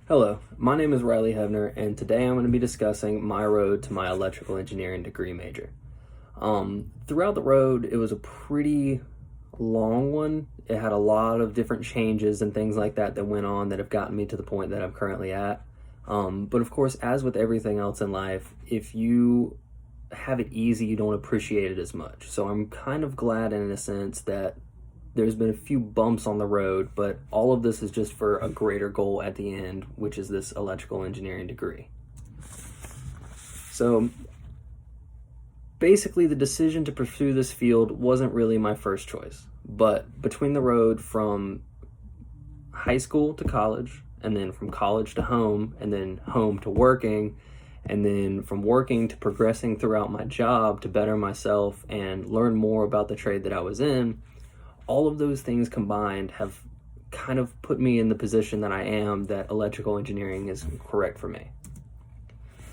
Hello, my name is Reilly Heavner, and today I'm going to be discussing my road to my electrical engineering degree major. Throughout the road, it was a pretty long one. It had a lot of different changes and things like that that went on that have gotten me to the point that I'm currently at. But of course, as with everything else in life, if you have it easy, you don't appreciate it as much. So I'm kind of glad in a sense that there's been a few bumps on the road, but all of this is just for a greater goal at the end, which is this electrical engineering degree. So basically, the decision to pursue this field wasn't really my first choice, but between the road from high school to college, and then from college to home, and then home to working, and then from working to progressing throughout my job to better myself and learn more about the trade that I was in, all of those things combined have kind of put me in the position that I am, that electrical engineering is correct for me.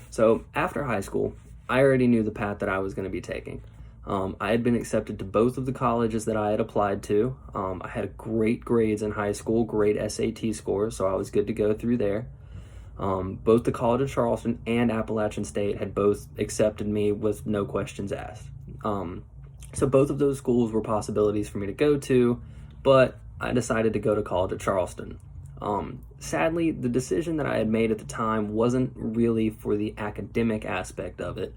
So after high school, I already knew the path that I was going to be taking. I had been accepted to both of the colleges that I had applied to. I had great grades in high school, great SAT scores, so I was good to go through there. Both the College of Charleston and Appalachian State had both accepted me with no questions asked. So both of those schools were possibilities for me to go to, but I decided to go to College of Charleston. Sadly, the decision that I had made at the time wasn't really for the academic aspect of it.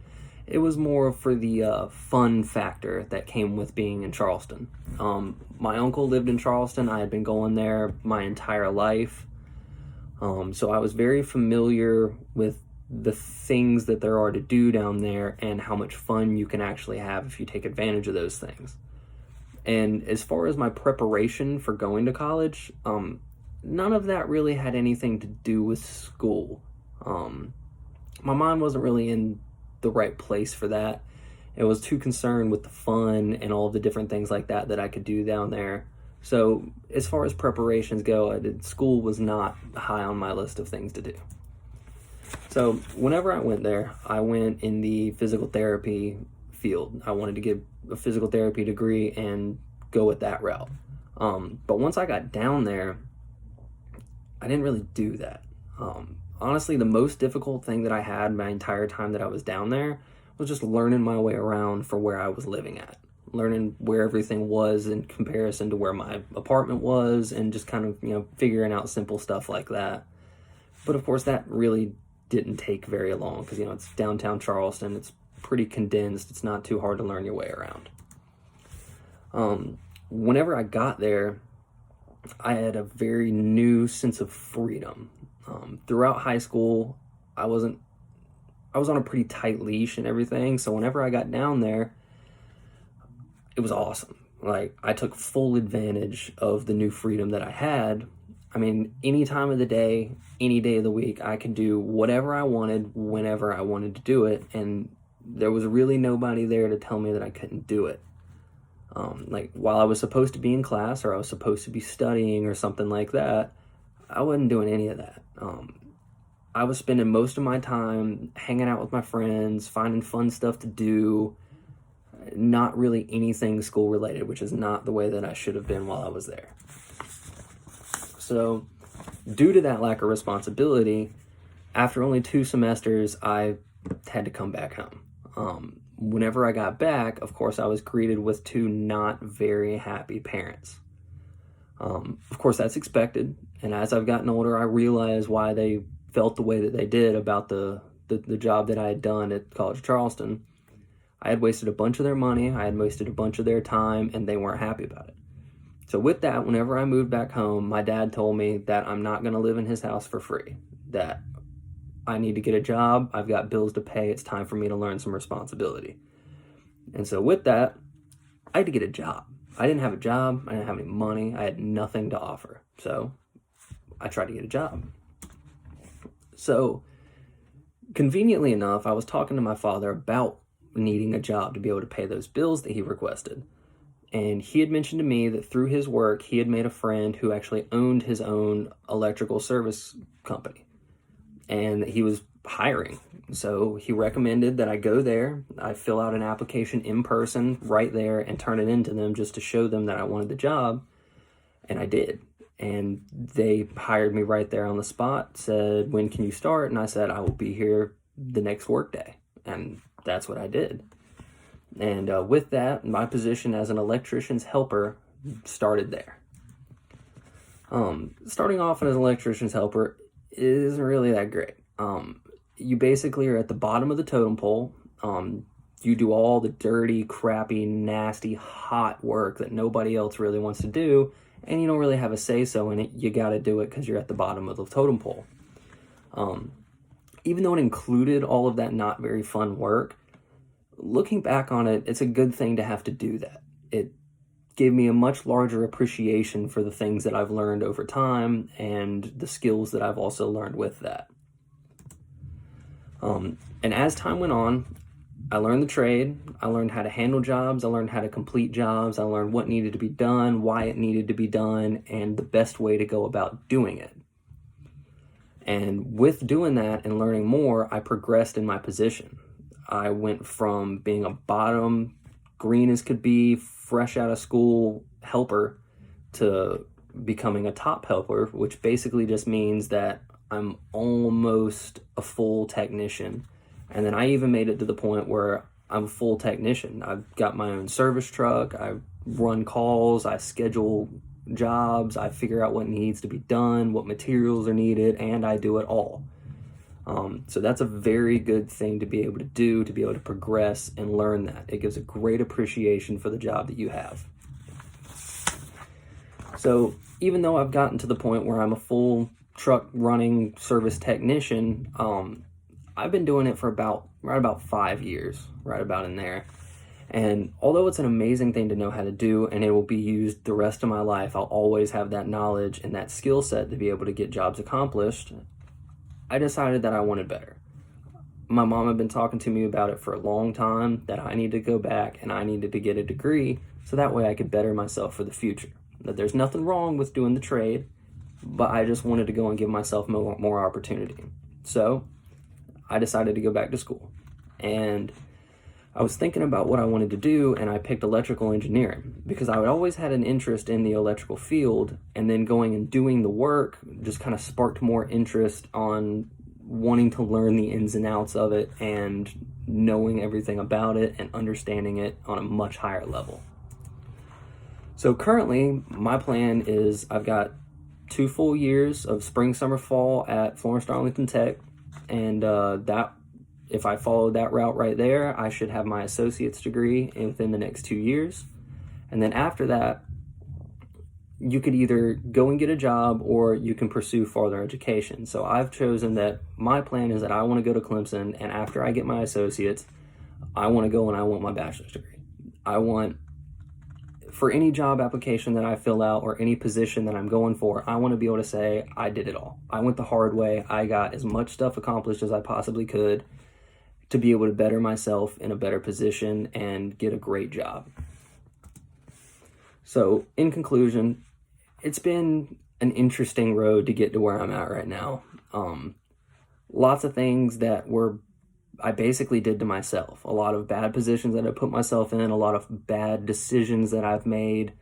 It was more for the fun factor that came with being in Charleston. My uncle lived in Charleston. I had been going there my entire life. So I was very familiar with the things that there are to do down there and how much fun you can actually have if you take advantage of those things. And as far as my preparation for going to college, none of that really had anything to do with school. My mind wasn't really in the right place for that. It was too concerned with the fun and all of the different things like that that I could do down there. So as far as preparations go, school was not high on my list of things to do. So whenever I went there, I went in the physical therapy field. I wanted to get a physical therapy degree and go with that route. But once I got down there, I didn't really do that. Honestly, the most difficult thing that I had my entire time that I was down there was just learning my way around for where I was living at. Learning where everything was in comparison to where my apartment was, and just kind of, figuring out simple stuff like that. But of course, that really didn't take very long because, it's downtown Charleston. It's pretty condensed. It's not too hard to learn your way around. Whenever I got there, I had a very new sense of freedom. Throughout high school, I was on a pretty tight leash and everything. So whenever I got down there, it was awesome. Like, I took full advantage of the new freedom that I had. I mean, any time of the day, any day of the week, I could do whatever I wanted, whenever I wanted to do it, and there was really nobody there to tell me that I couldn't do it. While I was supposed to be in class, or I was supposed to be studying or something like that, I wasn't doing any of that. I was spending most of my time hanging out with my friends, finding fun stuff to do, not really anything school related, which is not the way that I should have been while I was there. So, due to that lack of responsibility, after only 2 semesters, I had to come back home. Whenever I got back, of course, I was greeted with 2 not very happy parents. Of course, that's expected, and as I've gotten older, I realized why they felt the way that they did about the job that I had done at College of Charleston. I had wasted a bunch of their money, I had wasted a bunch of their time, and they weren't happy about it. So with that, whenever I moved back home, my dad told me that I'm not going to live in his house for free, that I need to get a job, I've got bills to pay, it's time for me to learn some responsibility. And so with that, I had to get a job. I didn't have a job, I didn't have any money, I had nothing to offer. So I tried to get a job. So conveniently enough, I was talking to my father about needing a job to be able to pay those bills that he requested. And he had mentioned to me that through his work, he had made a friend who actually owned his own electrical service company, and that he was hiring. So he recommended that I go there, I fill out an application in person right there and turn it into them just to show them that I wanted the job. And I did. And they hired me right there on the spot, said, when can you start? And I said, I will be here the next workday. And that's what I did. And with that, my position as an electrician's helper started there. Starting off as an electrician's helper isn't really that great. You basically are at the bottom of the totem pole. You do all the dirty, crappy, nasty, hot work that nobody else really wants to do, and you don't really have a say-so in it. You got to do it because you're at the bottom of the totem pole. Even though it included all of that not very fun work, looking back on it, it's a good thing to have to do that. It gave me a much larger appreciation for the things that I've learned over time and the skills that I've also learned with that. And as time went on, I learned the trade. I learned how to handle jobs. I learned how to complete jobs. I learned what needed to be done, why it needed to be done, and the best way to go about doing it. And with doing that and learning more, I progressed in my position. I went from being a bottom, green as could be, fresh out of school helper to becoming a top helper, which basically just means that I'm almost a full technician. And then I even made it to the point where I'm a full technician. I've got my own service truck. I run calls. I schedule jobs. I figure out what needs to be done, what materials are needed, and I do it all. So that's a very good thing to be able to do, to be able to progress and learn that. It gives a great appreciation for the job that you have. So even though I've gotten to the point where I'm a full truck running service technician, I've been doing it for right about 5 years, right about in there. And although it's an amazing thing to know how to do and it will be used the rest of my life, I'll always have that knowledge and that skill set to be able to get jobs accomplished, I decided that I wanted better. My mom had been talking to me about it for a long time, that I need to go back and I needed to get a degree so that way I could better myself for the future. That there's nothing wrong with doing the trade, but I just wanted to go and give myself more opportunity. So I decided to go back to school. And I was thinking about what I wanted to do, and I picked electrical engineering because I had always had an interest in the electrical field, and then going and doing the work just kind of sparked more interest on wanting to learn the ins and outs of it and knowing everything about it and understanding it on a much higher level. So currently, my plan is I've got 2 full years of spring, summer, fall at Florence Darlington Tech, and that if I follow that route right there, I should have my associate's degree within the next 2 years. And then after that, you could either go and get a job or you can pursue further education. So I've chosen that my plan is that I want to go to Clemson, and after I get my associate's, I want to go and I want my bachelor's degree. I want, for any job application that I fill out or any position that I'm going for, I want to be able to say, I did it all. I went the hard way. I got as much stuff accomplished as I possibly could to be able to better myself in a better position and get a great job. So in conclusion, it's been an interesting road to get to where I'm at right now. Lots of things that I basically did to myself. A lot of bad positions that I put myself in, a lot of bad decisions that I've made,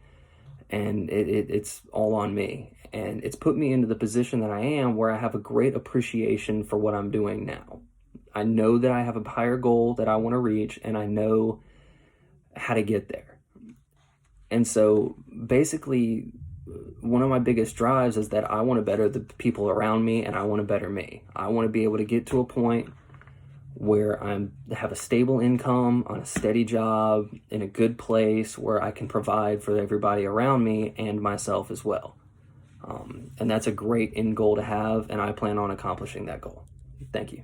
and it's all on me. And it's put me into the position that I am, where I have a great appreciation for what I'm doing now. I know that I have a higher goal that I want to reach, and I know how to get there. And so basically, one of my biggest drives is that I want to better the people around me, and I want to better me. I want to be able to get to a point where I have a stable income on a steady job in a good place where I can provide for everybody around me and myself as well. And that's a great end goal to have, and I plan on accomplishing that goal. Thank you.